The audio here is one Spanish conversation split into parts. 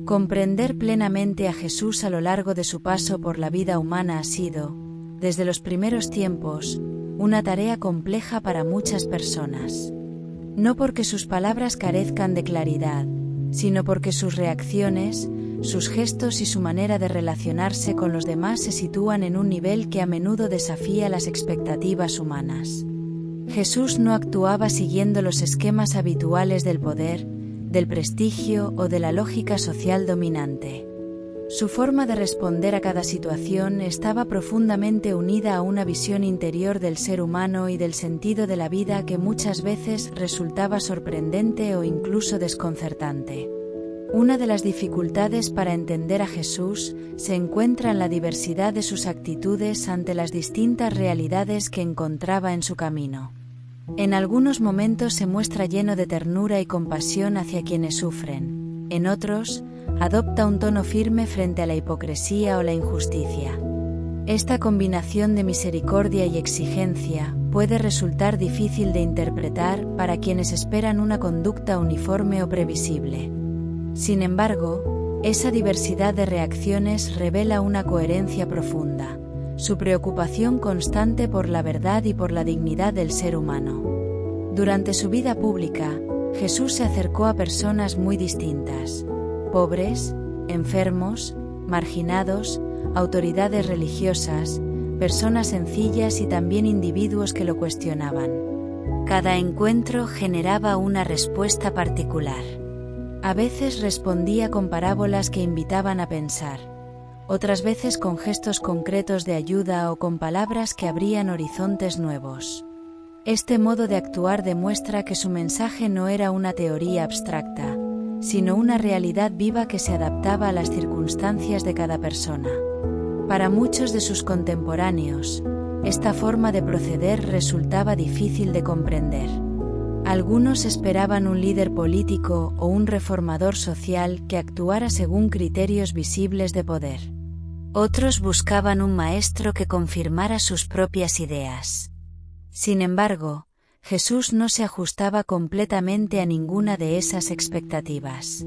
Comprender plenamente a Jesús a lo largo de su paso por la vida humana ha sido, desde los primeros tiempos, una tarea compleja para muchas personas. No porque sus palabras carezcan de claridad, sino porque sus reacciones, sus gestos y su manera de relacionarse con los demás se sitúan en un nivel que a menudo desafía las expectativas humanas. Jesús no actuaba siguiendo los esquemas habituales del poder, del prestigio o de la lógica social dominante. Su forma de responder a cada situación estaba profundamente unida a una visión interior del ser humano y del sentido de la vida que muchas veces resultaba sorprendente o incluso desconcertante. Una de las dificultades para entender a Jesús se encuentra en la diversidad de sus actitudes ante las distintas realidades que encontraba en su camino. En algunos momentos se muestra lleno de ternura y compasión hacia quienes sufren. En otros, adopta un tono firme frente a la hipocresía o la injusticia. Esta combinación de misericordia y exigencia puede resultar difícil de interpretar para quienes esperan una conducta uniforme o previsible. Sin embargo, esa diversidad de reacciones revela una coherencia profunda, su preocupación constante por la verdad y por la dignidad del ser humano. Durante su vida pública, Jesús se acercó a personas muy distintas: pobres, enfermos, marginados, autoridades religiosas, personas sencillas y también individuos que lo cuestionaban. Cada encuentro generaba una respuesta particular. A veces respondía con parábolas que invitaban a pensar, otras veces con gestos concretos de ayuda o con palabras que abrían horizontes nuevos. Este modo de actuar demuestra que su mensaje no era una teoría abstracta, sino una realidad viva que se adaptaba a las circunstancias de cada persona. Para muchos de sus contemporáneos, esta forma de proceder resultaba difícil de comprender. Algunos esperaban un líder político o un reformador social que actuara según criterios visibles de poder. Otros buscaban un maestro que confirmara sus propias ideas. Sin embargo, Jesús no se ajustaba completamente a ninguna de esas expectativas.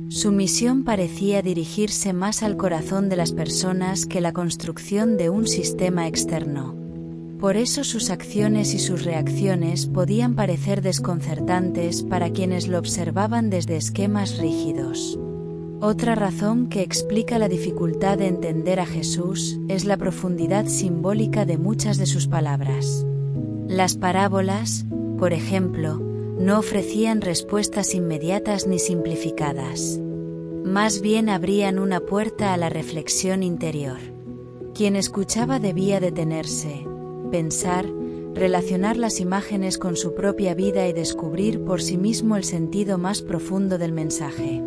Su misión parecía dirigirse más al corazón de las personas que la construcción de un sistema externo. Por eso sus acciones y sus reacciones podían parecer desconcertantes para quienes lo observaban desde esquemas rígidos. Otra razón que explica la dificultad de entender a Jesús es la profundidad simbólica de muchas de sus palabras. Las parábolas, por ejemplo, no ofrecían respuestas inmediatas ni simplificadas. Más bien abrían una puerta a la reflexión interior. Quien escuchaba debía detenerse, pensar, relacionar las imágenes con su propia vida y descubrir por sí mismo el sentido más profundo del mensaje.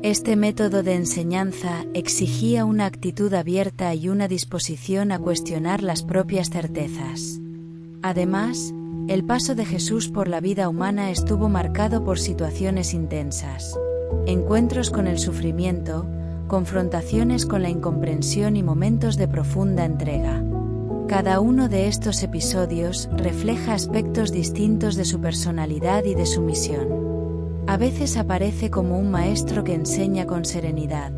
Este método de enseñanza exigía una actitud abierta y una disposición a cuestionar las propias certezas. Además, el paso de Jesús por la vida humana estuvo marcado por situaciones intensas, encuentros con el sufrimiento, confrontaciones con la incomprensión y momentos de profunda entrega. Cada uno de estos episodios refleja aspectos distintos de su personalidad y de su misión. A veces aparece como un maestro que enseña con serenidad,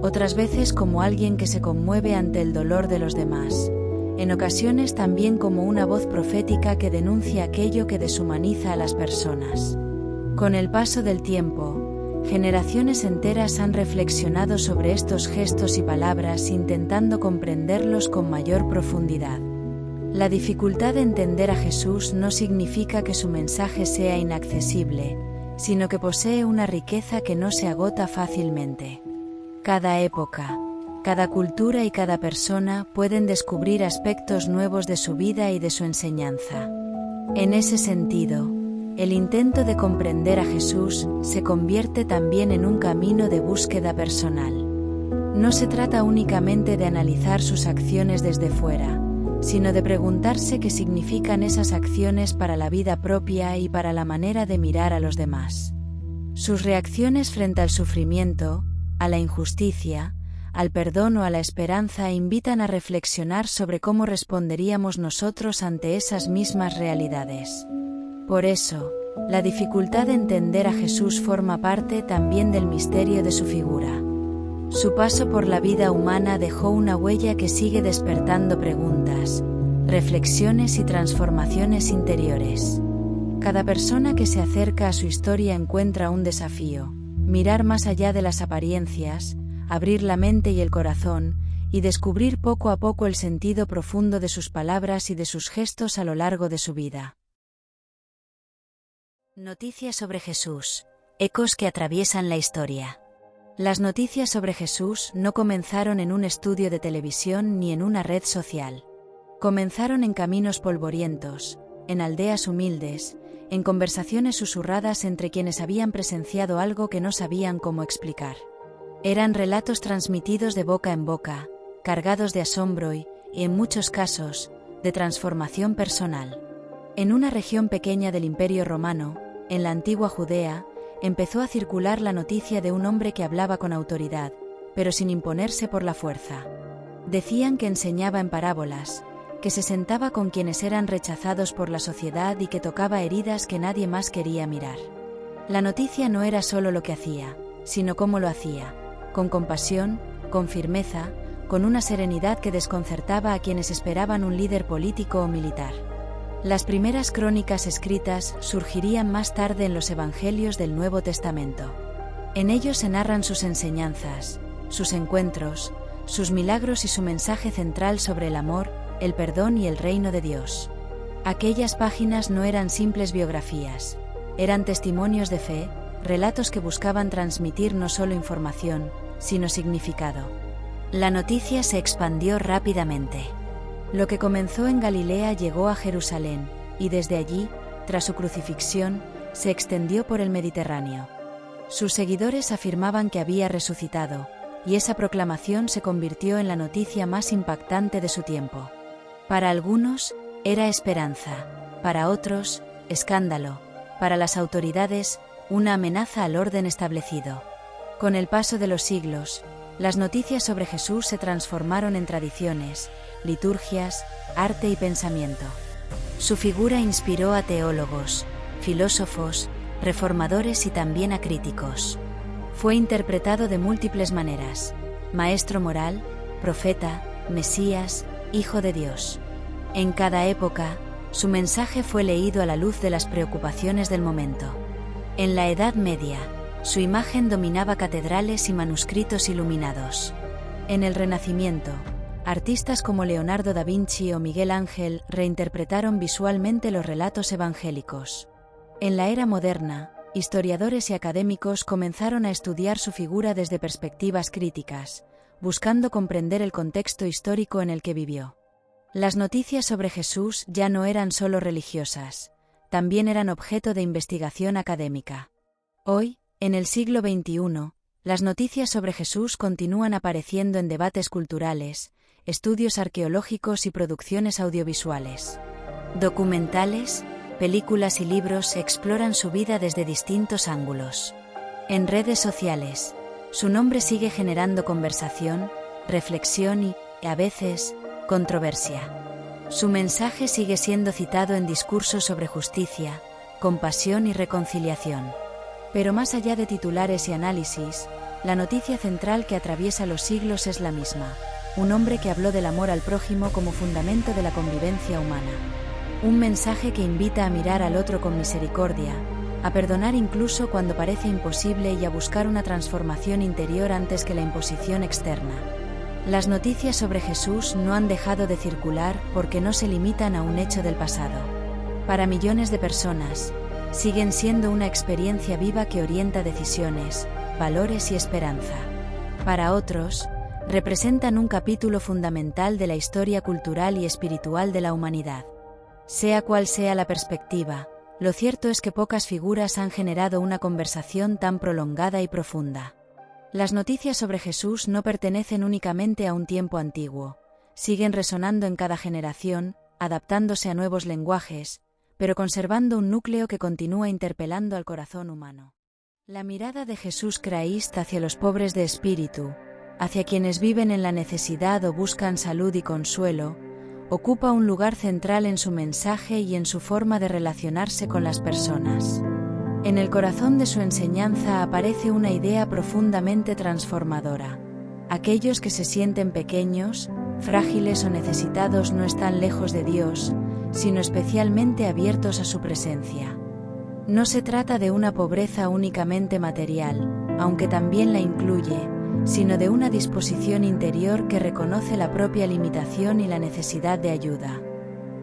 otras veces como alguien que se conmueve ante el dolor de los demás, en ocasiones también como una voz profética que denuncia aquello que deshumaniza a las personas. Con el paso del tiempo, generaciones enteras han reflexionado sobre estos gestos y palabras intentando comprenderlos con mayor profundidad. La dificultad de entender a Jesús no significa que su mensaje sea inaccesible, sino que posee una riqueza que no se agota fácilmente. Cada época, cada cultura y cada persona pueden descubrir aspectos nuevos de su vida y de su enseñanza. En ese sentido, el intento de comprender a Jesús se convierte también en un camino de búsqueda personal. No se trata únicamente de analizar sus acciones desde fuera, sino de preguntarse qué significan esas acciones para la vida propia y para la manera de mirar a los demás. Sus reacciones frente al sufrimiento, a la injusticia, al perdón o a la esperanza invitan a reflexionar sobre cómo responderíamos nosotros ante esas mismas realidades. Por eso, La dificultad de entender a Jesús forma parte también del misterio de su figura. Su paso por la vida humana dejó una huella que sigue despertando preguntas, reflexiones y transformaciones interiores. Cada persona que se acerca a su historia encuentra un desafío: mirar más allá de las apariencias, abrir la mente y el corazón, y descubrir poco a poco el sentido profundo de sus palabras y de sus gestos a lo largo de su vida. Noticias sobre Jesús. Ecos que atraviesan la historia. Las noticias sobre Jesús no comenzaron en un estudio de televisión ni en una red social. Comenzaron en caminos polvorientos, en aldeas humildes, en conversaciones susurradas entre quienes habían presenciado algo que no sabían cómo explicar. Eran relatos transmitidos de boca en boca, cargados de asombro y, en muchos casos, de transformación personal. En una región pequeña del Imperio Romano, en la antigua Judea, empezó a circular la noticia de un hombre que hablaba con autoridad, pero sin imponerse por la fuerza. Decían que enseñaba en parábolas, que se sentaba con quienes eran rechazados por la sociedad y que tocaba heridas que nadie más quería mirar. La noticia no era solo lo que hacía, sino cómo lo hacía, con compasión, con firmeza, con una serenidad que desconcertaba a quienes esperaban un líder político o militar. Las primeras crónicas escritas surgirían más tarde en los Evangelios del Nuevo Testamento. En ellos se narran sus enseñanzas, sus encuentros, sus milagros y su mensaje central sobre el amor, el perdón y el reino de Dios. Aquellas páginas no eran simples biografías, eran testimonios de fe, relatos que buscaban transmitir no solo información, sino significado. La noticia se expandió rápidamente. Lo que comenzó en Galilea llegó a Jerusalén, y desde allí, tras su crucifixión, se extendió por el Mediterráneo. Sus seguidores afirmaban que había resucitado, y esa proclamación se convirtió en la noticia más impactante de su tiempo. Para algunos, era esperanza, para otros, escándalo, para las autoridades, una amenaza al orden establecido. Con el paso de los siglos, las noticias sobre Jesús se transformaron en tradiciones, liturgias, arte y pensamiento. Su figura inspiró a teólogos, filósofos, reformadores y también a críticos. Fue interpretado de múltiples maneras: maestro moral, profeta, Mesías, Hijo de Dios. En cada época, su mensaje fue leído a la luz de las preocupaciones del momento. En la Edad Media, su imagen dominaba catedrales y manuscritos iluminados. En el Renacimiento, artistas como Leonardo da Vinci o Miguel Ángel reinterpretaron visualmente los relatos evangélicos. En la era moderna, historiadores y académicos comenzaron a estudiar su figura desde perspectivas críticas, buscando comprender el contexto histórico en el que vivió. Las noticias sobre Jesús ya no eran solo religiosas, también eran objeto de investigación académica. Hoy, en el siglo XXI, las noticias sobre Jesús continúan apareciendo en debates culturales, estudios arqueológicos y producciones audiovisuales. Documentales, películas y libros exploran su vida desde distintos ángulos. En redes sociales, su nombre sigue generando conversación, reflexión y, a veces, controversia. Su mensaje sigue siendo citado en discursos sobre justicia, compasión y reconciliación. Pero más allá de titulares y análisis, la noticia central que atraviesa los siglos es la misma: un hombre que habló del amor al prójimo como fundamento de la convivencia humana. Un mensaje que invita a mirar al otro con misericordia, a perdonar incluso cuando parece imposible y a buscar una transformación interior antes que la imposición externa. Las noticias sobre Jesús no han dejado de circular porque no se limitan a un hecho del pasado. Para millones de personas, siguen siendo una experiencia viva que orienta decisiones, valores y esperanza. Para otros, representan un capítulo fundamental de la historia cultural y espiritual de la humanidad. Sea cual sea la perspectiva, lo cierto es que pocas figuras han generado una conversación tan prolongada y profunda. Las noticias sobre Jesús no pertenecen únicamente a un tiempo antiguo, siguen resonando en cada generación, adaptándose a nuevos lenguajes, pero conservando un núcleo que continúa interpelando al corazón humano. La mirada de Jesús Christ hacia los pobres de espíritu, hacia quienes viven en la necesidad o buscan salud y consuelo, ocupa un lugar central en su mensaje y en su forma de relacionarse con las personas. En el corazón de su enseñanza aparece una idea profundamente transformadora. Aquellos que se sienten pequeños, frágiles o necesitados no están lejos de Dios, sino especialmente abiertos a su presencia. No se trata de una pobreza únicamente material, aunque también la incluye, sino de una disposición interior que reconoce la propia limitación y la necesidad de ayuda.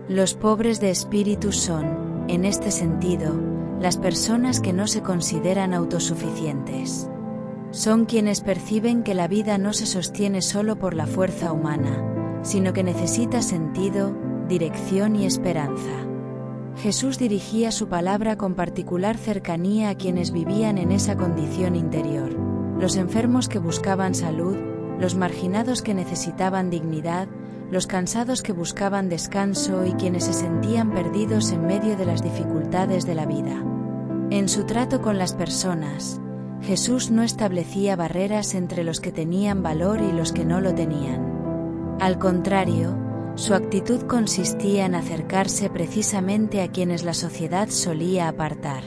Los pobres de espíritu son, en este sentido, las personas que no se consideran autosuficientes. Son quienes perciben que la vida no se sostiene solo por la fuerza humana, sino que necesita sentido, dirección y esperanza. Jesús dirigía su palabra con particular cercanía a quienes vivían en esa condición interior, los enfermos que buscaban salud, los marginados que necesitaban dignidad, los cansados que buscaban descanso y quienes se sentían perdidos en medio de las dificultades de la vida. En su trato con las personas, Jesús no establecía barreras entre los que tenían valor y los que no lo tenían. Al contrario, su actitud consistía en acercarse precisamente a quienes la sociedad solía apartar.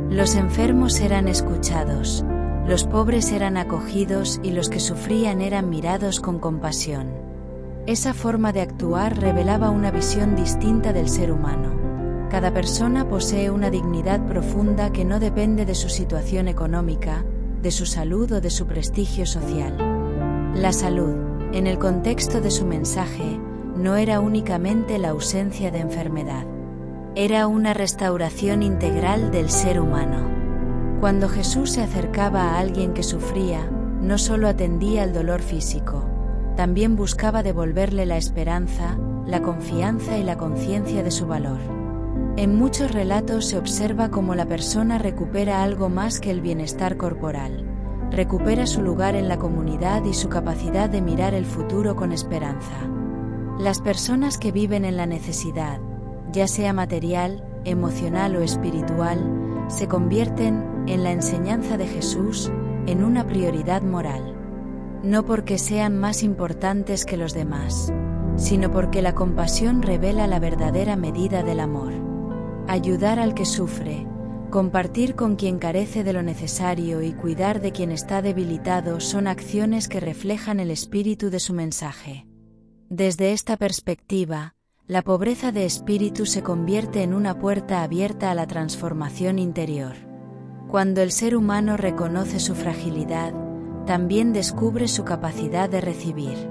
Los enfermos eran escuchados, los pobres eran acogidos y los que sufrían eran mirados con compasión. Esa forma de actuar revelaba una visión distinta del ser humano. Cada persona posee una dignidad profunda que no depende de su situación económica, de su salud o de su prestigio social. La salud, en el contexto de su mensaje, no era únicamente la ausencia de enfermedad. Era una restauración integral del ser humano. Cuando Jesús se acercaba a alguien que sufría, no solo atendía al dolor físico, también buscaba devolverle la esperanza, la confianza y la conciencia de su valor. En muchos relatos se observa cómo la persona recupera algo más que el bienestar corporal. Recupera su lugar en la comunidad y su capacidad de mirar el futuro con esperanza. Las personas que viven en la necesidad, ya sea material, emocional o espiritual, se convierten, en la enseñanza de Jesús, en una prioridad moral. No porque sean más importantes que los demás, sino porque la compasión revela la verdadera medida del amor. Ayudar al que sufre, compartir con quien carece de lo necesario y cuidar de quien está debilitado son acciones que reflejan el espíritu de su mensaje. Desde esta perspectiva, la pobreza de espíritu se convierte en una puerta abierta a la transformación interior. Cuando el ser humano reconoce su fragilidad, también descubre su capacidad de recibir.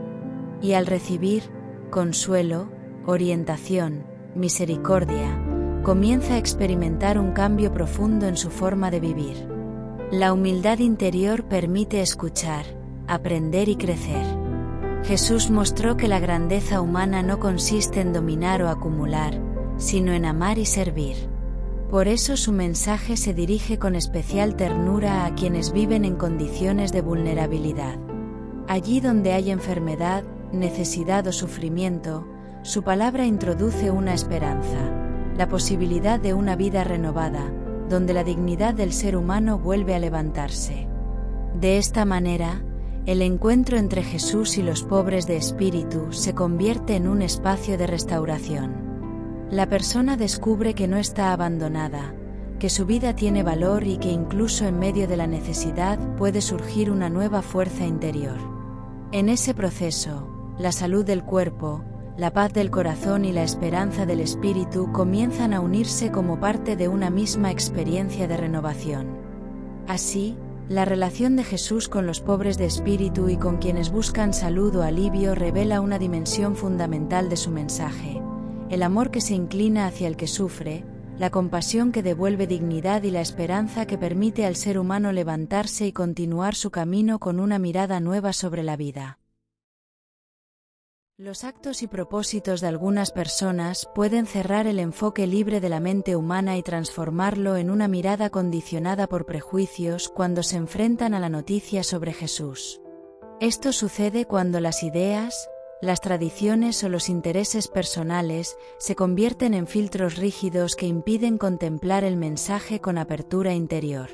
Y al recibir consuelo, orientación, misericordia, comienza a experimentar un cambio profundo en su forma de vivir. La humildad interior permite escuchar, aprender y crecer. Jesús mostró que la grandeza humana no consiste en dominar o acumular, sino en amar y servir. Por eso su mensaje se dirige con especial ternura a quienes viven en condiciones de vulnerabilidad. Allí donde hay enfermedad, necesidad o sufrimiento, su palabra introduce una esperanza, la posibilidad de una vida renovada, donde la dignidad del ser humano vuelve a levantarse. De esta manera, el encuentro entre Jesús y los pobres de espíritu se convierte en un espacio de restauración. La persona descubre que no está abandonada, que su vida tiene valor y que incluso en medio de la necesidad puede surgir una nueva fuerza interior. En ese proceso, la salud del cuerpo, la paz del corazón y la esperanza del espíritu comienzan a unirse como parte de una misma experiencia de renovación. Así, la relación de Jesús con los pobres de espíritu y con quienes buscan salud o alivio revela una dimensión fundamental de su mensaje: el amor que se inclina hacia el que sufre, la compasión que devuelve dignidad y la esperanza que permite al ser humano levantarse y continuar su camino con una mirada nueva sobre la vida. Los actos y propósitos de algunas personas pueden cerrar el enfoque libre de la mente humana y transformarlo en una mirada condicionada por prejuicios cuando se enfrentan a la noticia sobre Jesús. Esto sucede cuando las ideas, las tradiciones o los intereses personales se convierten en filtros rígidos que impiden contemplar el mensaje con apertura interior.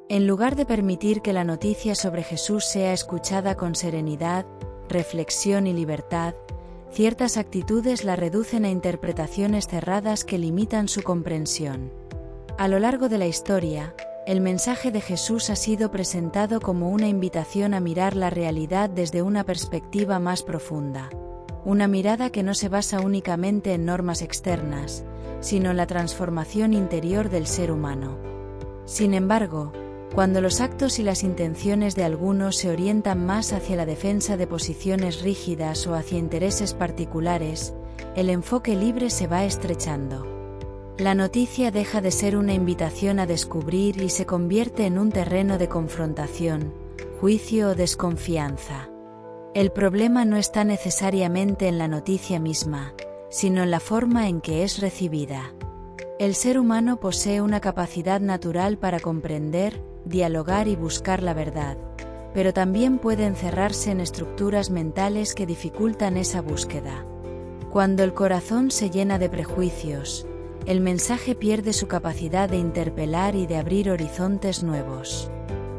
En lugar de permitir que la noticia sobre Jesús sea escuchada con serenidad, reflexión y libertad, ciertas actitudes la reducen a interpretaciones cerradas que limitan su comprensión. A lo largo de la historia, el mensaje de Jesús ha sido presentado como una invitación a mirar la realidad desde una perspectiva más profunda. Una mirada que no se basa únicamente en normas externas, sino en la transformación interior del ser humano. Sin embargo, cuando los actos y las intenciones de algunos se orientan más hacia la defensa de posiciones rígidas o hacia intereses particulares, el enfoque libre se va estrechando. La noticia deja de ser una invitación a descubrir y se convierte en un terreno de confrontación, juicio o desconfianza. El problema no está necesariamente en la noticia misma, sino en la forma en que es recibida. El ser humano posee una capacidad natural para comprender, dialogar y buscar la verdad, pero también puede encerrarse en estructuras mentales que dificultan esa búsqueda. Cuando el corazón se llena de prejuicios, el mensaje pierde su capacidad de interpelar y de abrir horizontes nuevos.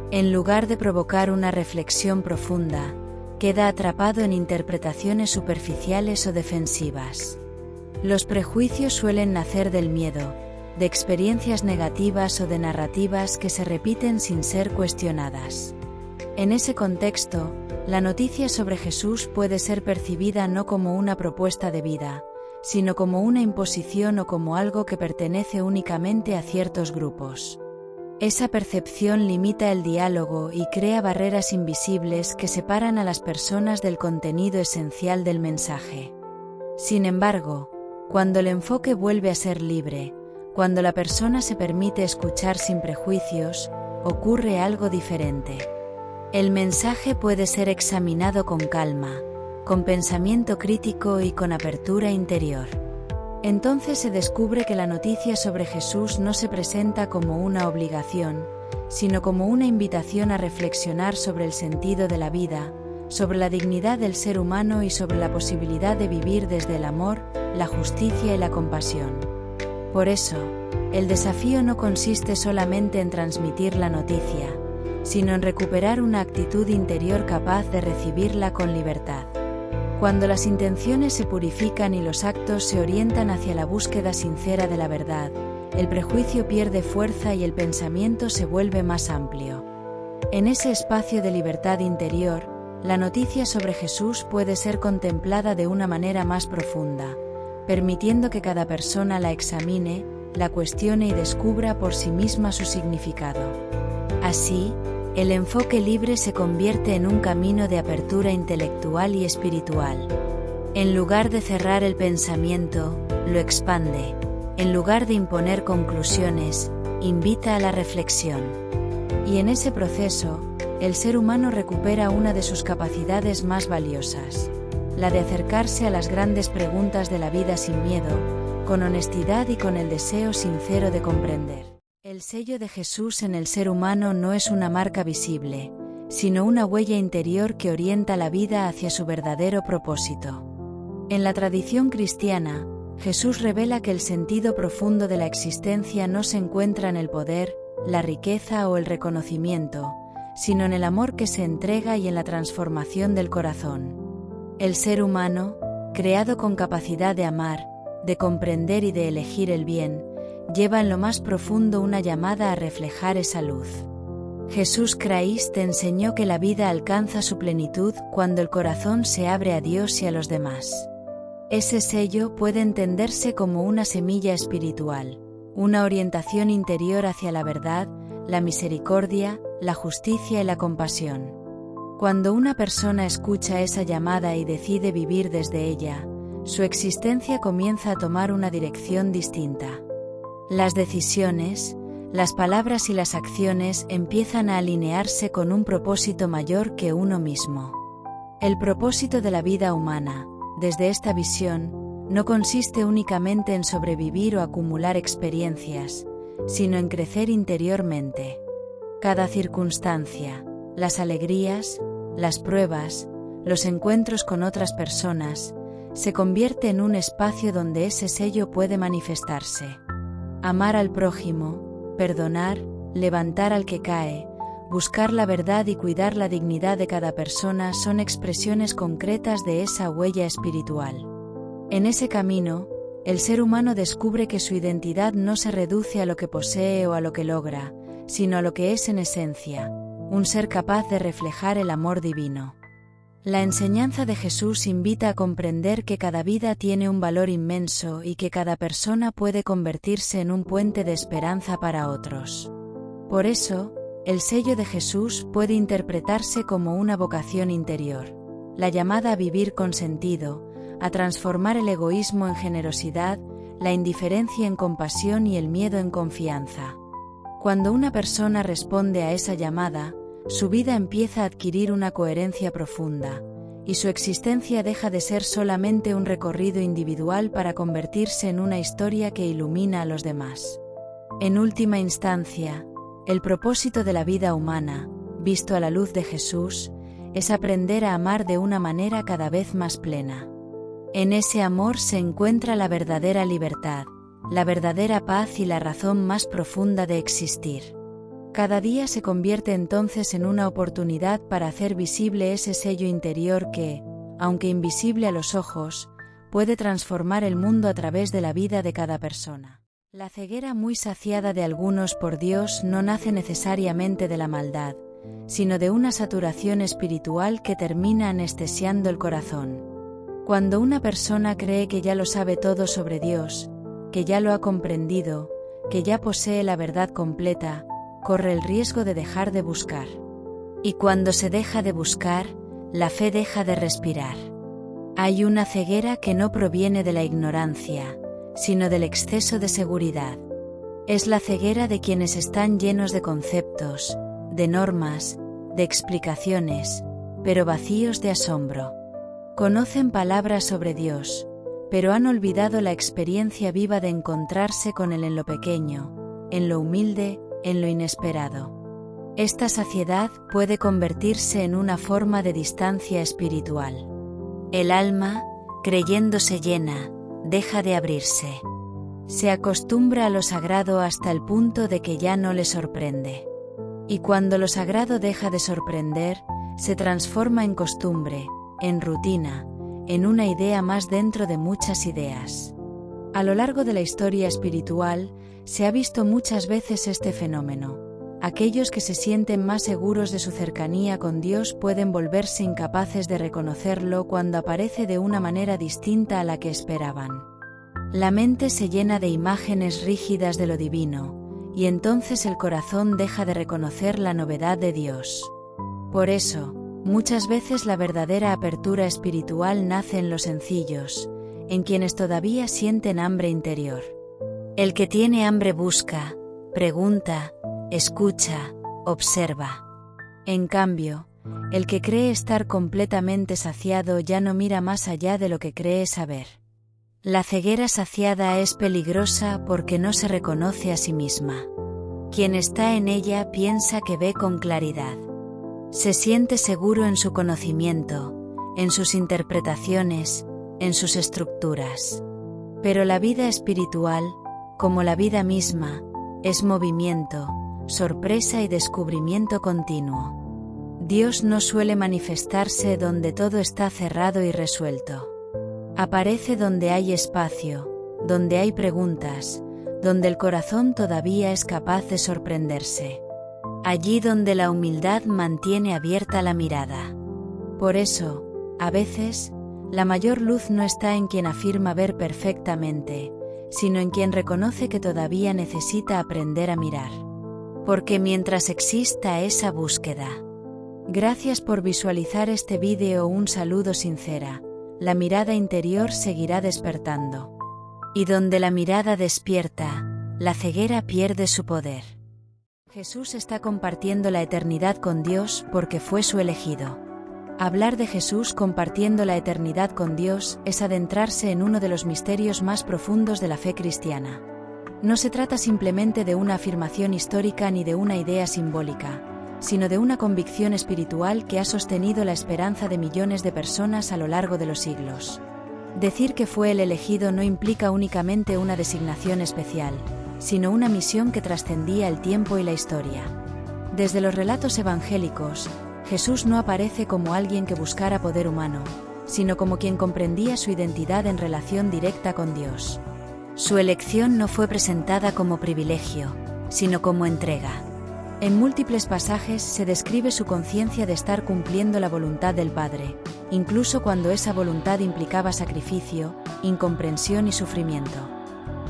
En lugar de provocar una reflexión profunda, queda atrapado en interpretaciones superficiales o defensivas. Los prejuicios suelen nacer del miedo, de experiencias negativas o de narrativas que se repiten sin ser cuestionadas. En ese contexto, la noticia sobre Jesús puede ser percibida no como una propuesta de vida, sino como una imposición o como algo que pertenece únicamente a ciertos grupos. Esa percepción limita el diálogo y crea barreras invisibles que separan a las personas del contenido esencial del mensaje. Sin embargo, cuando el enfoque vuelve a ser libre, cuando la persona se permite escuchar sin prejuicios, ocurre algo diferente. El mensaje puede ser examinado con calma, con pensamiento crítico y con apertura interior. Entonces se descubre que la noticia sobre Jesús no se presenta como una obligación, sino como una invitación a reflexionar sobre el sentido de la vida, sobre la dignidad del ser humano y sobre la posibilidad de vivir desde el amor, la justicia y la compasión. Por eso, el desafío no consiste solamente en transmitir la noticia, sino en recuperar una actitud interior capaz de recibirla con libertad. Cuando las intenciones se purifican y los actos se orientan hacia la búsqueda sincera de la verdad, el prejuicio pierde fuerza y el pensamiento se vuelve más amplio. En ese espacio de libertad interior, la noticia sobre Jesús puede ser contemplada de una manera más profunda, permitiendo que cada persona la examine, la cuestione y descubra por sí misma su significado. Así, el enfoque libre se convierte en un camino de apertura intelectual y espiritual. En lugar de cerrar el pensamiento, lo expande. En lugar de imponer conclusiones, invita a la reflexión. Y en ese proceso, el ser humano recupera una de sus capacidades más valiosas, la de acercarse a las grandes preguntas de la vida sin miedo, con honestidad y con el deseo sincero de comprender. El sello de Jesús en el ser humano no es una marca visible, sino una huella interior que orienta la vida hacia su verdadero propósito. En la tradición cristiana, Jesús revela que el sentido profundo de la existencia no se encuentra en el poder, la riqueza o el reconocimiento, sino en el amor que se entrega y en la transformación del corazón. El ser humano, creado con capacidad de amar, de comprender y de elegir el bien, lleva en lo más profundo una llamada a reflejar esa luz. Jesús Christ te enseñó que la vida alcanza su plenitud cuando el corazón se abre a Dios y a los demás. Ese sello puede entenderse como una semilla espiritual, una orientación interior hacia la verdad, la misericordia, la justicia y la compasión. Cuando una persona escucha esa llamada y decide vivir desde ella, su existencia comienza a tomar una dirección distinta. Las decisiones, las palabras y las acciones empiezan a alinearse con un propósito mayor que uno mismo. El propósito de la vida humana, desde esta visión, no consiste únicamente en sobrevivir o acumular experiencias, sino en crecer interiormente. Cada circunstancia, las alegrías, las pruebas, los encuentros con otras personas, se convierte en un espacio donde ese sello puede manifestarse. Amar al prójimo, perdonar, levantar al que cae, buscar la verdad y cuidar la dignidad de cada persona son expresiones concretas de esa huella espiritual. En ese camino, el ser humano descubre que su identidad no se reduce a lo que posee o a lo que logra, sino a lo que es en esencia, un ser capaz de reflejar el amor divino. La enseñanza de Jesús invita a comprender que cada vida tiene un valor inmenso y que cada persona puede convertirse en un puente de esperanza para otros. Por eso, el sello de Jesús puede interpretarse como una vocación interior, la llamada a vivir con sentido, a transformar el egoísmo en generosidad, la indiferencia en compasión y el miedo en confianza. Cuando una persona responde a esa llamada, su vida empieza a adquirir una coherencia profunda, y su existencia deja de ser solamente un recorrido individual para convertirse en una historia que ilumina a los demás. En última instancia, el propósito de la vida humana, visto a la luz de Jesús, es aprender a amar de una manera cada vez más plena. En ese amor se encuentra la verdadera libertad, la verdadera paz y la razón más profunda de existir. Cada día se convierte entonces en una oportunidad para hacer visible ese sello interior que, aunque invisible a los ojos, puede transformar el mundo a través de la vida de cada persona. La ceguera muy saciada de algunos por Dios no nace necesariamente de la maldad, sino de una saturación espiritual que termina anestesiando el corazón. Cuando una persona cree que ya lo sabe todo sobre Dios, que ya lo ha comprendido, que ya posee la verdad completa, corre el riesgo de dejar de buscar. Y cuando se deja de buscar, la fe deja de respirar. Hay una ceguera que no proviene de la ignorancia, sino del exceso de seguridad. Es la ceguera de quienes están llenos de conceptos, de normas, de explicaciones, pero vacíos de asombro. Conocen palabras sobre Dios, pero han olvidado la experiencia viva de encontrarse con Él en lo pequeño, en lo humilde, en lo inesperado. Esta saciedad puede convertirse en una forma de distancia espiritual. El alma, creyéndose llena, deja de abrirse. Se acostumbra a lo sagrado hasta el punto de que ya no le sorprende. Y cuando lo sagrado deja de sorprender, se transforma en costumbre, en rutina, en una idea más dentro de muchas ideas. A lo largo de la historia espiritual, se ha visto muchas veces este fenómeno. Aquellos que se sienten más seguros de su cercanía con Dios pueden volverse incapaces de reconocerlo cuando aparece de una manera distinta a la que esperaban. La mente se llena de imágenes rígidas de lo divino, y entonces el corazón deja de reconocer la novedad de Dios. Por eso, muchas veces la verdadera apertura espiritual nace en los sencillos, en quienes todavía sienten hambre interior. El que tiene hambre busca, pregunta, escucha, observa. En cambio, el que cree estar completamente saciado ya no mira más allá de lo que cree saber. La ceguera saciada es peligrosa porque no se reconoce a sí misma. Quien está en ella piensa que ve con claridad. Se siente seguro en su conocimiento, en sus interpretaciones, en sus estructuras. Pero la vida espiritual, como la vida misma, es movimiento, sorpresa y descubrimiento continuo. Dios no suele manifestarse donde todo está cerrado y resuelto. Aparece donde hay espacio, donde hay preguntas, donde el corazón todavía es capaz de sorprenderse. Allí donde la humildad mantiene abierta la mirada. Por eso, a veces, la mayor luz no está en quien afirma ver perfectamente, sino en quien reconoce que todavía necesita aprender a mirar. Porque mientras exista esa búsqueda. Gracias por visualizar este vídeo. Un saludo sincera. La mirada interior seguirá despertando. Y donde la mirada despierta, la ceguera pierde su poder. Jesús está compartiendo la eternidad con Dios porque fue su elegido. Hablar de Jesús compartiendo la eternidad con Dios es adentrarse en uno de los misterios más profundos de la fe cristiana. No se trata simplemente de una afirmación histórica ni de una idea simbólica, sino de una convicción espiritual que ha sostenido la esperanza de millones de personas a lo largo de los siglos. Decir que fue el elegido no implica únicamente una designación especial, sino una misión que trascendía el tiempo y la historia. Desde los relatos evangélicos, Jesús no aparece como alguien que buscara poder humano, sino como quien comprendía su identidad en relación directa con Dios. Su elección no fue presentada como privilegio, sino como entrega. En múltiples pasajes se describe su conciencia de estar cumpliendo la voluntad del Padre, incluso cuando esa voluntad implicaba sacrificio, incomprensión y sufrimiento.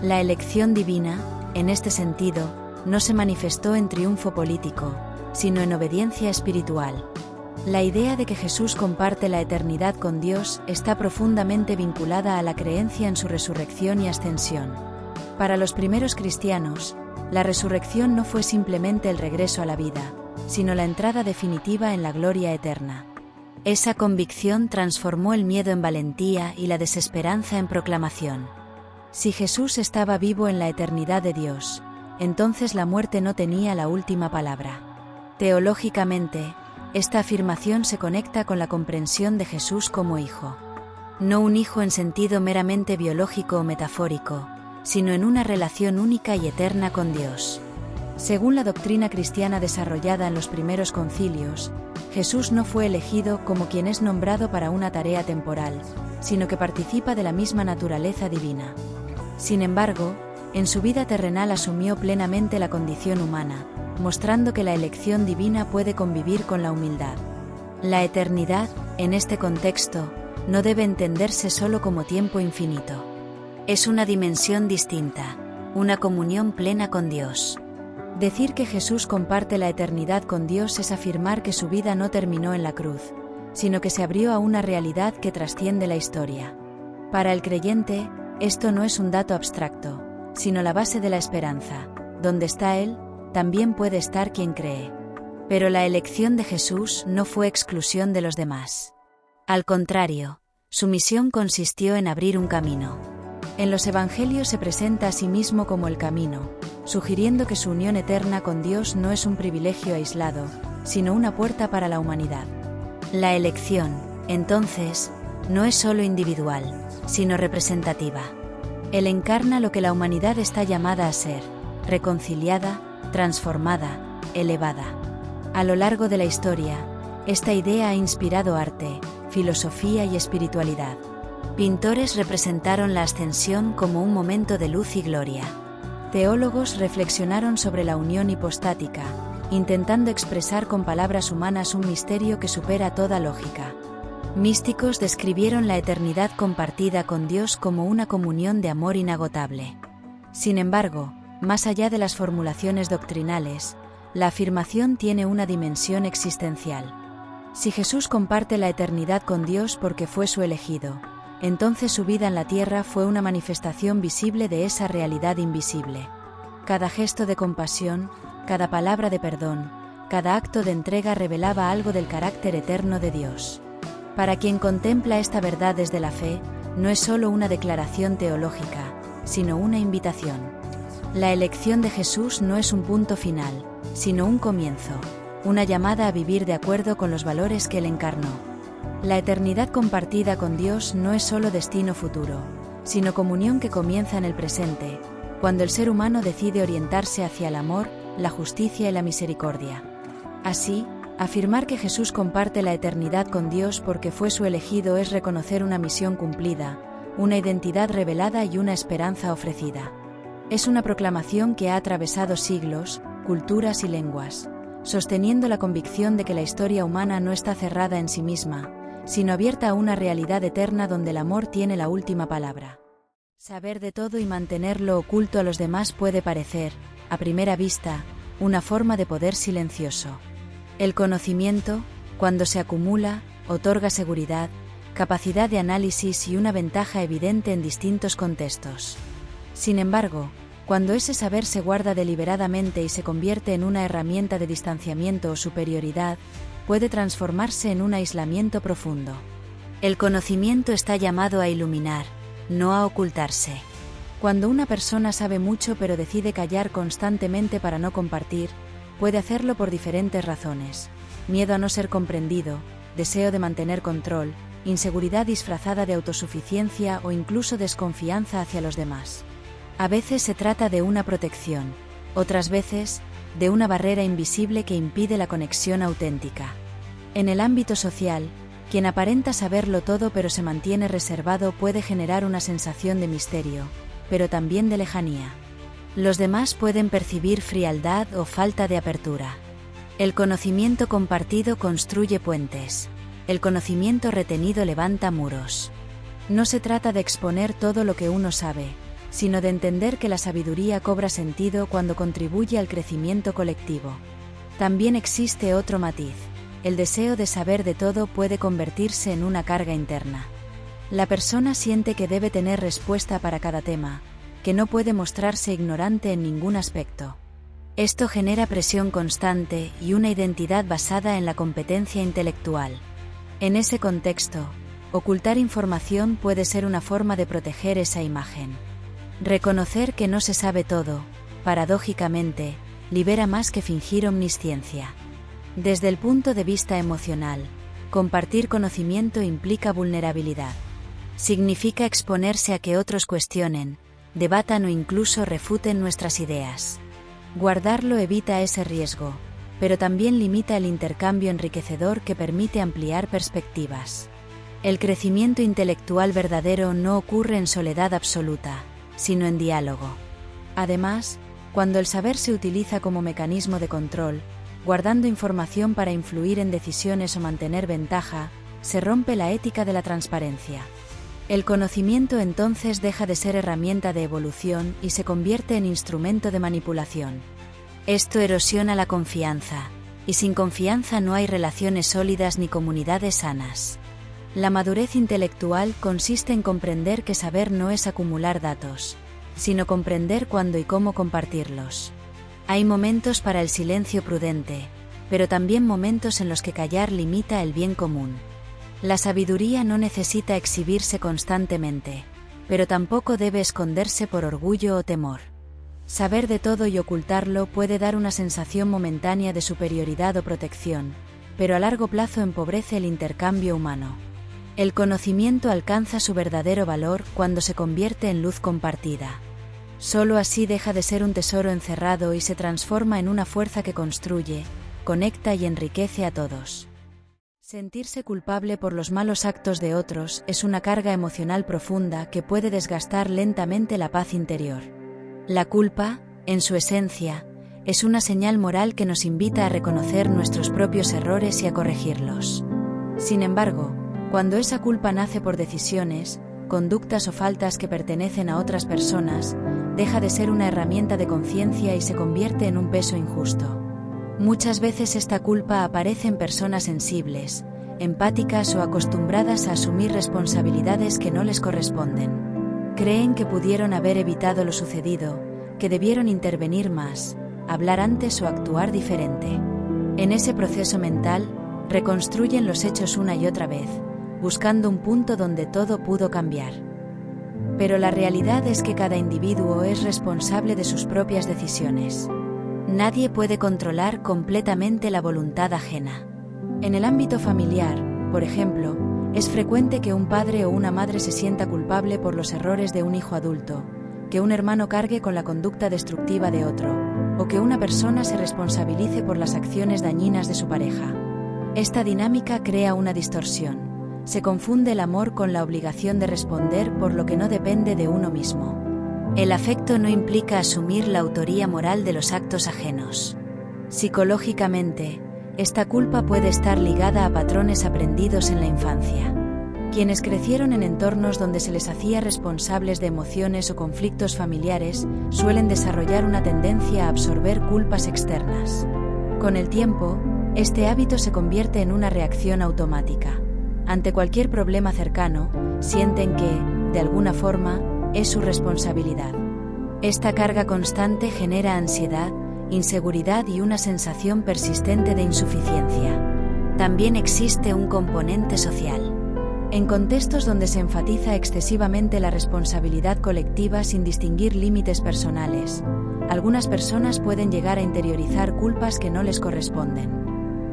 La elección divina, en este sentido, no se manifestó en triunfo político, sino en obediencia espiritual. La idea de que Jesús comparte la eternidad con Dios está profundamente vinculada a la creencia en su resurrección y ascensión. Para los primeros cristianos, la resurrección no fue simplemente el regreso a la vida, sino la entrada definitiva en la gloria eterna. Esa convicción transformó el miedo en valentía y la desesperanza en proclamación. Si Jesús estaba vivo en la eternidad de Dios, entonces la muerte no tenía la última palabra. Teológicamente, esta afirmación se conecta con la comprensión de Jesús como hijo. No un hijo en sentido meramente biológico o metafórico, sino en una relación única y eterna con Dios. Según la doctrina cristiana desarrollada en los primeros concilios, Jesús no fue elegido como quien es nombrado para una tarea temporal, sino que participa de la misma naturaleza divina. Sin embargo, en su vida terrenal asumió plenamente la condición humana, mostrando que la elección divina puede convivir con la humildad. La eternidad, en este contexto, no debe entenderse solo como tiempo infinito. Es una dimensión distinta, una comunión plena con Dios. Decir que Jesús comparte la eternidad con Dios es afirmar que su vida no terminó en la cruz, sino que se abrió a una realidad que trasciende la historia. Para el creyente, esto no es un dato abstracto, sino la base de la esperanza. Donde está Él, también puede estar quien cree. Pero la elección de Jesús no fue exclusión de los demás. Al contrario, su misión consistió en abrir un camino. En los Evangelios se presenta a sí mismo como el camino, sugiriendo que su unión eterna con Dios no es un privilegio aislado, sino una puerta para la humanidad. La elección, entonces, no es solo individual, sino representativa. Él encarna lo que la humanidad está llamada a ser: reconciliada, transformada, elevada. A lo largo de la historia, esta idea ha inspirado arte, filosofía y espiritualidad. Pintores representaron la ascensión como un momento de luz y gloria. Teólogos reflexionaron sobre la unión hipostática, intentando expresar con palabras humanas un misterio que supera toda lógica. Místicos describieron la eternidad compartida con Dios como una comunión de amor inagotable. Sin embargo, más allá de las formulaciones doctrinales, la afirmación tiene una dimensión existencial. Si Jesús comparte la eternidad con Dios porque fue su elegido, entonces su vida en la tierra fue una manifestación visible de esa realidad invisible. Cada gesto de compasión, cada palabra de perdón, cada acto de entrega revelaba algo del carácter eterno de Dios. Para quien contempla esta verdad desde la fe, no es solo una declaración teológica, sino una invitación. La elección de Jesús no es un punto final, sino un comienzo, una llamada a vivir de acuerdo con los valores que Él encarnó. La eternidad compartida con Dios no es solo destino futuro, sino comunión que comienza en el presente, cuando el ser humano decide orientarse hacia el amor, la justicia y la misericordia. Así, afirmar que Jesús comparte la eternidad con Dios porque fue su elegido es reconocer una misión cumplida, una identidad revelada y una esperanza ofrecida. Es una proclamación que ha atravesado siglos, culturas y lenguas, sosteniendo la convicción de que la historia humana no está cerrada en sí misma, sino abierta a una realidad eterna donde el amor tiene la última palabra. Saber de todo y mantenerlo oculto a los demás puede parecer, a primera vista, una forma de poder silencioso. El conocimiento, cuando se acumula, otorga seguridad, capacidad de análisis y una ventaja evidente en distintos contextos. Sin embargo, cuando ese saber se guarda deliberadamente y se convierte en una herramienta de distanciamiento o superioridad, puede transformarse en un aislamiento profundo. El conocimiento está llamado a iluminar, no a ocultarse. Cuando una persona sabe mucho pero decide callar constantemente para no compartir, puede hacerlo por diferentes razones: miedo a no ser comprendido, deseo de mantener control, inseguridad disfrazada de autosuficiencia o incluso desconfianza hacia los demás. A veces se trata de una protección, otras veces, de una barrera invisible que impide la conexión auténtica. En el ámbito social, quien aparenta saberlo todo pero se mantiene reservado puede generar una sensación de misterio, pero también de lejanía. Los demás pueden percibir frialdad o falta de apertura. El conocimiento compartido construye puentes. El conocimiento retenido levanta muros. No se trata de exponer todo lo que uno sabe, sino de entender que la sabiduría cobra sentido cuando contribuye al crecimiento colectivo. También existe otro matiz. El deseo de saber de todo puede convertirse en una carga interna. La persona siente que debe tener respuesta para cada tema, que no puede mostrarse ignorante en ningún aspecto. Esto genera presión constante y una identidad basada en la competencia intelectual. En ese contexto, ocultar información puede ser una forma de proteger esa imagen. Reconocer que no se sabe todo, paradójicamente, libera más que fingir omnisciencia. Desde el punto de vista emocional, compartir conocimiento implica vulnerabilidad. Significa exponerse a que otros cuestionen, debatan o incluso refuten nuestras ideas. Guardarlo evita ese riesgo, pero también limita el intercambio enriquecedor que permite ampliar perspectivas. El crecimiento intelectual verdadero no ocurre en soledad absoluta, sino en diálogo. Además, cuando el saber se utiliza como mecanismo de control, guardando información para influir en decisiones o mantener ventaja, se rompe la ética de la transparencia. El conocimiento entonces deja de ser herramienta de evolución y se convierte en instrumento de manipulación. Esto erosiona la confianza, y sin confianza no hay relaciones sólidas ni comunidades sanas. La madurez intelectual consiste en comprender que saber no es acumular datos, sino comprender cuándo y cómo compartirlos. Hay momentos para el silencio prudente, pero también momentos en los que callar limita el bien común. La sabiduría no necesita exhibirse constantemente, pero tampoco debe esconderse por orgullo o temor. Saber de todo y ocultarlo puede dar una sensación momentánea de superioridad o protección, pero a largo plazo empobrece el intercambio humano. El conocimiento alcanza su verdadero valor cuando se convierte en luz compartida. Solo así deja de ser un tesoro encerrado y se transforma en una fuerza que construye, conecta y enriquece a todos. Sentirse culpable por los malos actos de otros es una carga emocional profunda que puede desgastar lentamente la paz interior. La culpa, en su esencia, es una señal moral que nos invita a reconocer nuestros propios errores y a corregirlos. Sin embargo, cuando esa culpa nace por decisiones, conductas o faltas que pertenecen a otras personas, deja de ser una herramienta de conciencia y se convierte en un peso injusto. Muchas veces esta culpa aparece en personas sensibles, empáticas o acostumbradas a asumir responsabilidades que no les corresponden. Creen que pudieron haber evitado lo sucedido, que debieron intervenir más, hablar antes o actuar diferente. En ese proceso mental, reconstruyen los hechos una y otra vez, buscando un punto donde todo pudo cambiar. Pero la realidad es que cada individuo es responsable de sus propias decisiones. Nadie puede controlar completamente la voluntad ajena. En el ámbito familiar, por ejemplo, es frecuente que un padre o una madre se sienta culpable por los errores de un hijo adulto, que un hermano cargue con la conducta destructiva de otro, o que una persona se responsabilice por las acciones dañinas de su pareja. Esta dinámica crea una distorsión. Se confunde el amor con la obligación de responder por lo que no depende de uno mismo. El afecto no implica asumir la autoría moral de los actos ajenos. Psicológicamente, esta culpa puede estar ligada a patrones aprendidos en la infancia. Quienes crecieron en entornos donde se les hacía responsables de emociones o conflictos familiares suelen desarrollar una tendencia a absorber culpas externas. Con el tiempo, este hábito se convierte en una reacción automática. Ante cualquier problema cercano, sienten que, de alguna forma, es su responsabilidad. Esta carga constante genera ansiedad, inseguridad y una sensación persistente de insuficiencia. También existe un componente social. En contextos donde se enfatiza excesivamente la responsabilidad colectiva sin distinguir límites personales, algunas personas pueden llegar a interiorizar culpas que no les corresponden.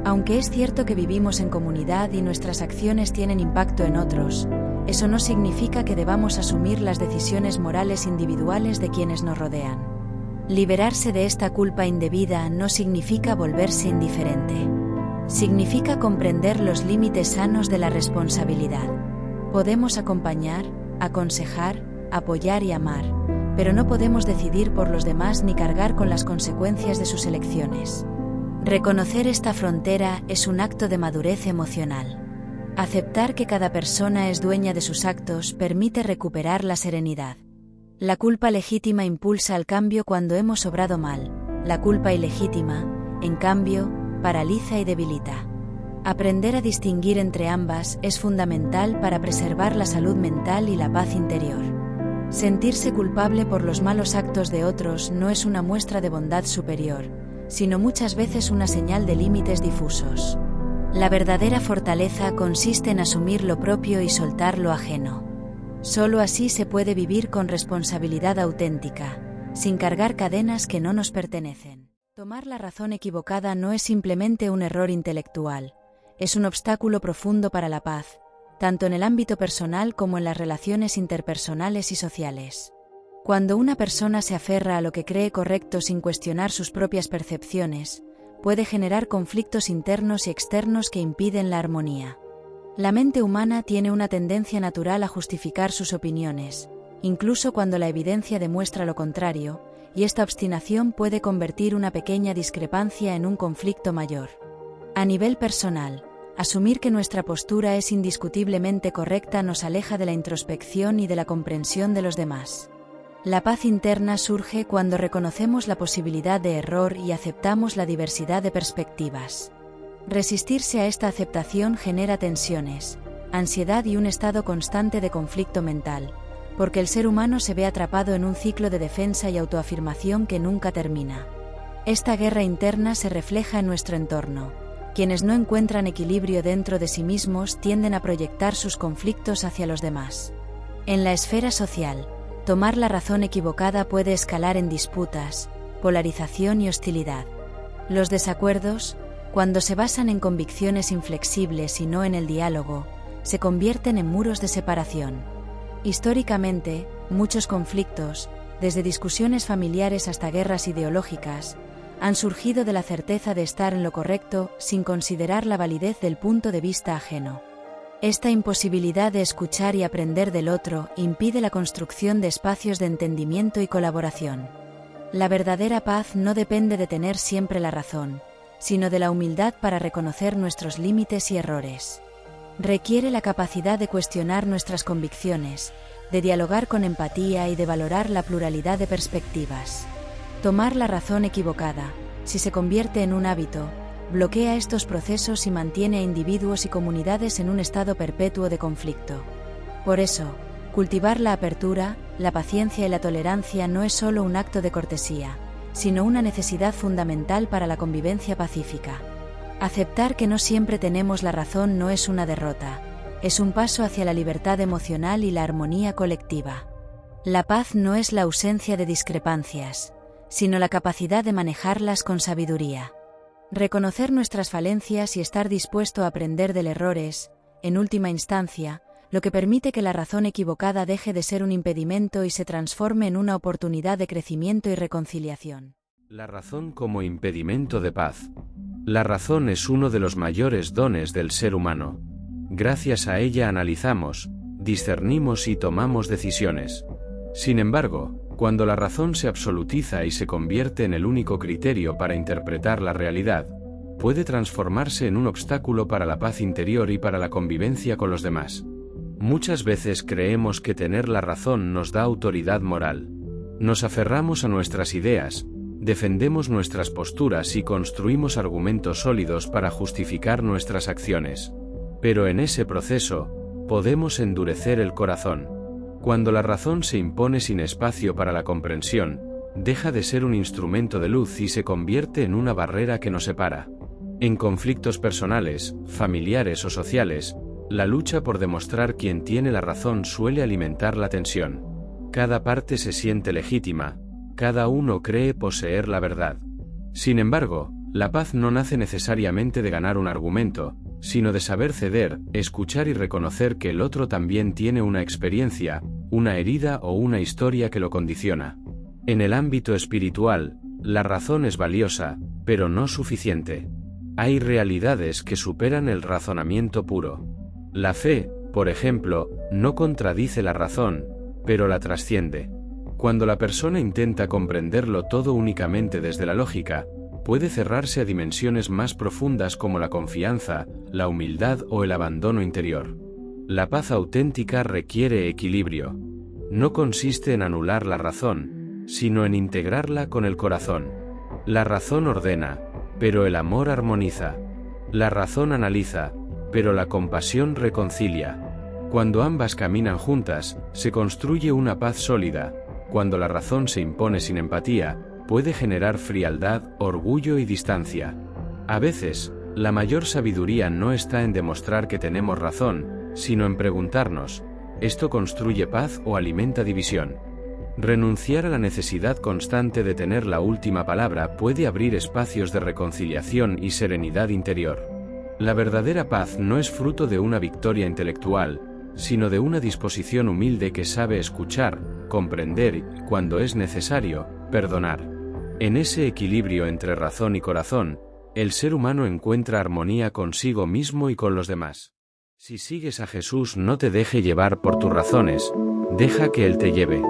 Aunque es cierto que vivimos en comunidad y nuestras acciones tienen impacto en otros, eso no significa que debamos asumir las decisiones morales individuales de quienes nos rodean. Liberarse de esta culpa indebida no significa volverse indiferente. Significa comprender los límites sanos de la responsabilidad. Podemos acompañar, aconsejar, apoyar y amar, pero no podemos decidir por los demás ni cargar con las consecuencias de sus elecciones. Reconocer esta frontera es un acto de madurez emocional. Aceptar que cada persona es dueña de sus actos permite recuperar la serenidad. La culpa legítima impulsa al cambio cuando hemos obrado mal. La culpa ilegítima, en cambio, paraliza y debilita. Aprender a distinguir entre ambas es fundamental para preservar la salud mental y la paz interior. Sentirse culpable por los malos actos de otros no es una muestra de bondad superior, sino muchas veces una señal de límites difusos. La verdadera fortaleza consiste en asumir lo propio y soltar lo ajeno. Solo así se puede vivir con responsabilidad auténtica, sin cargar cadenas que no nos pertenecen. Tomar la razón equivocada no es simplemente un error intelectual, es un obstáculo profundo para la paz, tanto en el ámbito personal como en las relaciones interpersonales y sociales. Cuando una persona se aferra a lo que cree correcto sin cuestionar sus propias percepciones, puede generar conflictos internos y externos que impiden la armonía. La mente humana tiene una tendencia natural a justificar sus opiniones, incluso cuando la evidencia demuestra lo contrario, y esta obstinación puede convertir una pequeña discrepancia en un conflicto mayor. A nivel personal, asumir que nuestra postura es indiscutiblemente correcta nos aleja de la introspección y de la comprensión de los demás. La paz interna surge cuando reconocemos la posibilidad de error y aceptamos la diversidad de perspectivas. Resistirse a esta aceptación genera tensiones, ansiedad y un estado constante de conflicto mental, porque el ser humano se ve atrapado en un ciclo de defensa y autoafirmación que nunca termina. Esta guerra interna se refleja en nuestro entorno. Quienes no encuentran equilibrio dentro de sí mismos tienden a proyectar sus conflictos hacia los demás. En la esfera social, tomar la razón equivocada puede escalar en disputas, polarización y hostilidad. Los desacuerdos, cuando se basan en convicciones inflexibles y no en el diálogo, se convierten en muros de separación. Históricamente, muchos conflictos, desde discusiones familiares hasta guerras ideológicas, han surgido de la certeza de estar en lo correcto sin considerar la validez del punto de vista ajeno. Esta imposibilidad de escuchar y aprender del otro impide la construcción de espacios de entendimiento y colaboración. La verdadera paz no depende de tener siempre la razón, sino de la humildad para reconocer nuestros límites y errores. Requiere la capacidad de cuestionar nuestras convicciones, de dialogar con empatía y de valorar la pluralidad de perspectivas. Tomar la razón equivocada, si se convierte en un hábito, bloquea estos procesos y mantiene a individuos y comunidades en un estado perpetuo de conflicto. Por eso, cultivar la apertura, la paciencia y la tolerancia no es solo un acto de cortesía, sino una necesidad fundamental para la convivencia pacífica. Aceptar que no siempre tenemos la razón no es una derrota, es un paso hacia la libertad emocional y la armonía colectiva. La paz no es la ausencia de discrepancias, sino la capacidad de manejarlas con sabiduría. Reconocer nuestras falencias y estar dispuesto a aprender del error es, en última instancia, lo que permite que la razón equivocada deje de ser un impedimento y se transforme en una oportunidad de crecimiento y reconciliación. La razón como impedimento de paz. La razón es uno de los mayores dones del ser humano. Gracias a ella analizamos, discernimos y tomamos decisiones. Sin embargo, cuando la razón se absolutiza y se convierte en el único criterio para interpretar la realidad, puede transformarse en un obstáculo para la paz interior y para la convivencia con los demás. Muchas veces creemos que tener la razón nos da autoridad moral. Nos aferramos a nuestras ideas, defendemos nuestras posturas y construimos argumentos sólidos para justificar nuestras acciones. Pero en ese proceso, podemos endurecer el corazón. Cuando la razón se impone sin espacio para la comprensión, deja de ser un instrumento de luz y se convierte en una barrera que nos separa. En conflictos personales, familiares o sociales, la lucha por demostrar quién tiene la razón suele alimentar la tensión. Cada parte se siente legítima, cada uno cree poseer la verdad. Sin embargo, la paz no nace necesariamente de ganar un argumento, sino de saber ceder, escuchar y reconocer que el otro también tiene una experiencia, una herida o una historia que lo condiciona. En el ámbito espiritual, la razón es valiosa, pero no suficiente. Hay realidades que superan el razonamiento puro. La fe, por ejemplo, no contradice la razón, pero la trasciende. Cuando la persona intenta comprenderlo todo únicamente desde la lógica, puede cerrarse a dimensiones más profundas como la confianza, la humildad o el abandono interior. La paz auténtica requiere equilibrio. No consiste en anular la razón, sino en integrarla con el corazón. La razón ordena, pero el amor armoniza. La razón analiza, pero la compasión reconcilia. Cuando ambas caminan juntas, se construye una paz sólida. Cuando la razón se impone sin empatía, puede generar frialdad, orgullo y distancia. A veces, la mayor sabiduría no está en demostrar que tenemos razón, sino en preguntarnos, ¿esto construye paz o alimenta división? Renunciar a la necesidad constante de tener la última palabra puede abrir espacios de reconciliación y serenidad interior. La verdadera paz no es fruto de una victoria intelectual, sino de una disposición humilde que sabe escuchar, comprender y, cuando es necesario, perdonar. En ese equilibrio entre razón y corazón, el ser humano encuentra armonía consigo mismo y con los demás. Si sigues a Jesús, no te deje llevar por tus razones, deja que Él te lleve.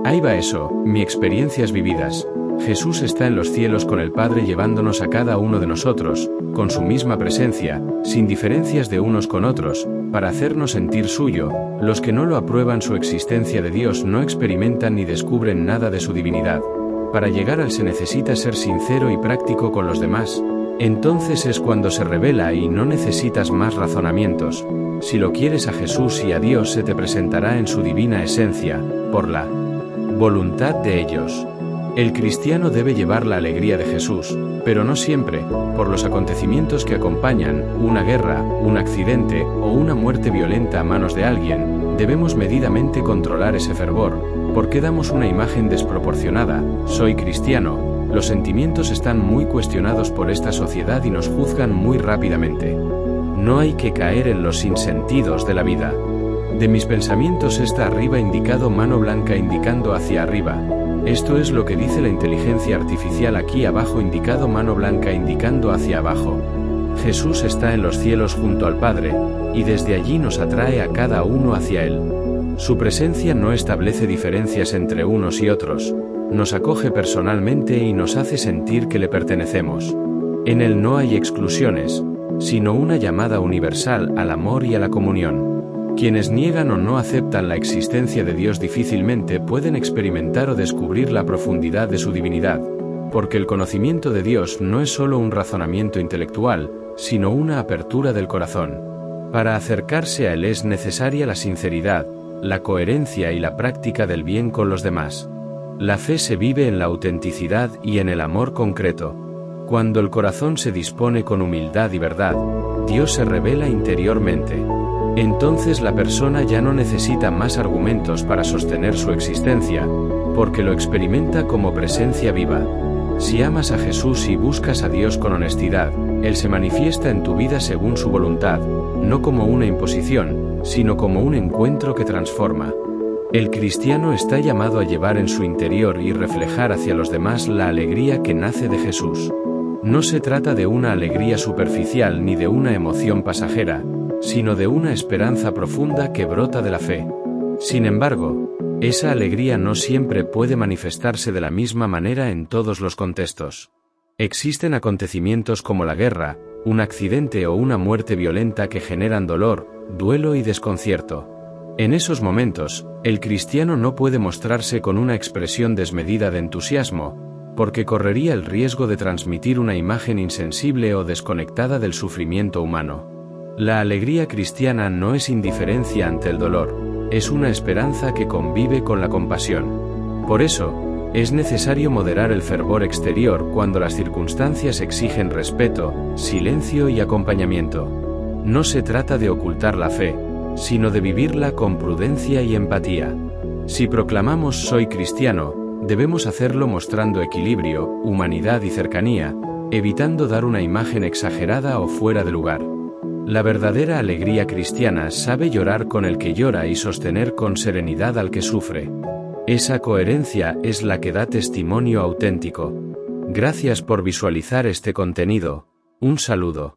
Ahí va eso, mi experiencias vividas. Jesús está en los cielos con el Padre llevándonos a cada uno de nosotros, con su misma presencia, sin diferencias de unos con otros, para hacernos sentir suyo. Los que no lo aprueban su existencia de Dios no experimentan ni descubren nada de su divinidad. Para llegar al se necesita ser sincero y práctico con los demás. Entonces es cuando se revela y no necesitas más razonamientos. Si lo quieres a Jesús y a Dios se te presentará en su divina esencia, por la voluntad de ellos. El cristiano debe llevar la alegría de Jesús, pero no siempre, por los acontecimientos que acompañan, una guerra, un accidente o una muerte violenta a manos de alguien, debemos medidamente controlar ese fervor, porque damos una imagen desproporcionada. Soy cristiano, los sentimientos están muy cuestionados por esta sociedad y nos juzgan muy rápidamente. No hay que caer en los sinsentidos de la vida. De mis pensamientos está arriba indicado mano blanca indicando hacia arriba. Esto es lo que dice la inteligencia artificial aquí abajo indicado mano blanca indicando hacia abajo. Jesús está en los cielos junto al Padre, y desde allí nos atrae a cada uno hacia Él. Su presencia no establece diferencias entre unos y otros, nos acoge personalmente y nos hace sentir que le pertenecemos. En Él no hay exclusiones, sino una llamada universal al amor y a la comunión. Quienes niegan o no aceptan la existencia de Dios difícilmente pueden experimentar o descubrir la profundidad de su divinidad, porque el conocimiento de Dios no es solo un razonamiento intelectual, sino una apertura del corazón. Para acercarse a Él es necesaria la sinceridad, la coherencia y la práctica del bien con los demás. La fe se vive en la autenticidad y en el amor concreto. Cuando el corazón se dispone con humildad y verdad, Dios se revela interiormente. Entonces la persona ya no necesita más argumentos para sostener su existencia, porque lo experimenta como presencia viva. Si amas a Jesús y buscas a Dios con honestidad, Él se manifiesta en tu vida según su voluntad, no como una imposición, sino como un encuentro que transforma. El cristiano está llamado a llevar en su interior y reflejar hacia los demás la alegría que nace de Jesús. No se trata de una alegría superficial ni de una emoción pasajera, sino de una esperanza profunda que brota de la fe. Sin embargo, esa alegría no siempre puede manifestarse de la misma manera en todos los contextos. Existen acontecimientos como la guerra, un accidente o una muerte violenta que generan dolor, duelo y desconcierto. En esos momentos, el cristiano no puede mostrarse con una expresión desmedida de entusiasmo, porque correría el riesgo de transmitir una imagen insensible o desconectada del sufrimiento humano. La alegría cristiana no es indiferencia ante el dolor, es una esperanza que convive con la compasión. Por eso, es necesario moderar el fervor exterior cuando las circunstancias exigen respeto, silencio y acompañamiento. No se trata de ocultar la fe, sino de vivirla con prudencia y empatía. Si proclamamos soy cristiano, debemos hacerlo mostrando equilibrio, humanidad y cercanía, evitando dar una imagen exagerada o fuera de lugar. La verdadera alegría cristiana sabe llorar con el que llora y sostener con serenidad al que sufre. Esa coherencia es la que da testimonio auténtico. Gracias por visualizar este contenido. Un saludo.